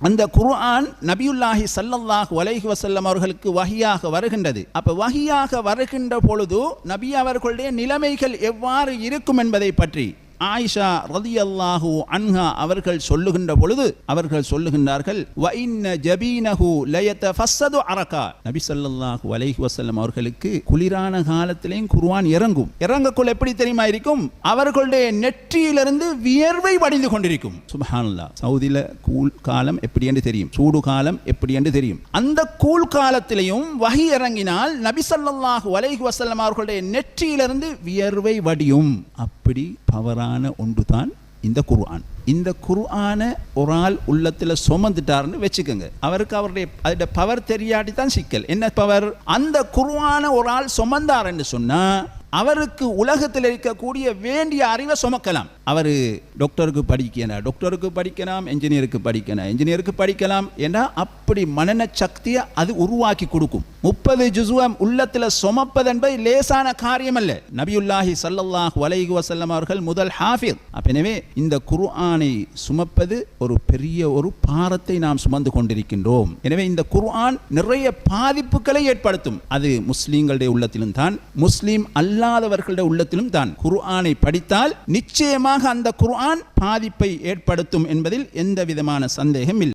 அந்த குர்ஆன் நபியுல்லாஹி ஸல்லல்லாஹு அலைஹி வஸல்லம் அவர்களுக்கு வஹியாக வருகின்றது. அப்ப வஹியாக வருகின்ற பொழுது நபி அவர்களுடைய நிலைமைகள் எவ்வாறு இருக்கும் என்பதை பற்றி ஆயிஷா ரலியல்லாஹு அன்ஹா அவர்கள் சொல்லுகின்ற பொழுது அவர்கள் சொல்லுகின்றார்கள், வ இன்ன ஜபீனஹு லயதஃபஸ்ஸது அரகா. நபி ஸல்லல்லாஹு அலைஹி வஸல்லம் அவர்களுக்கு குளிரான காலத்திலேயும் குர்ஆன் இறங்கக்குள்ள எப்படி தெரியுமா இருக்கும்? அவர்களுடைய நெற்றியிலிருந்து வியர்வை வடிந்து கொண்டிருக்கும். சுப்ஹானல்லாஹ். சவுதியில கூல் காலம் எப்படி என்று தெரியும், சூடு காலம் எப்படி என்று தெரியும். அந்த கூல் காலத்திலேயும் வஹி இறங்கினால் நபி ஸல்லல்லாஹு அலைஹி வஸல்லம் அவர்களுடைய நெற்றியிலிருந்து வியர்வை வடியும். அப்படி பவரான ஒன்றுதான் இந்த குர்ஆன். இந்த குர்ஆனை ஒரு ஆள் உள்ளத்துல சுமந்துட்டாருன்னு வச்சுக்கோங்க, அவருக்கு அவருடைய பவர் தெரியாட்டி தான் சிக்கல். என்ன பவர்? அந்த குர்ஆனை ஒரு ஆள் சுமந்தார் என்று சொன்னா அவருக்கு உலகத்தில் இருக்கக்கூடிய வேண்டிய அறிவை சுமக்கலாம். அவர் டாக்டருக்கு படிக்கலாம், என்ஜினியருக்கு படிக்கலாம் ஏன்னா அப்படி மனன சக்தியை அது உருவாக்கி கொடுக்கும். 30 ஜுஸ்வம் உள்ளத்தில் சுமப்பது என்பது லேசான காரியம் அல்ல. நபியுல்லாஹி ஸல்லல்லாஹு அலைஹி வஸல்லம் அவர்கள் முதல் ஹாஃபிஸ். எனவே இந்த குர்ஆனை சுமப்பது ஒரு பெரிய ஒரு பாரத்தை நாம் சுமந்து கொண்டிருக்கின்றோம். எனவே இந்த குர்ஆன் நிறைய பாதிப்புகளை ஏற்படுத்தும். அது முஸ்லீம்களுடைய உள்ளத்திலும் தான், முஸ்லீம் அல்லாதவர்களுடைய உள்ளத்திலும் தான். குர்ஆனை படித்தால் நிச்சயமாக அந்த குர்ஆன் பாதிப்பை ஏற்படுத்தும் என்பதில் எந்த விதமான சந்தேகம் இல்லை.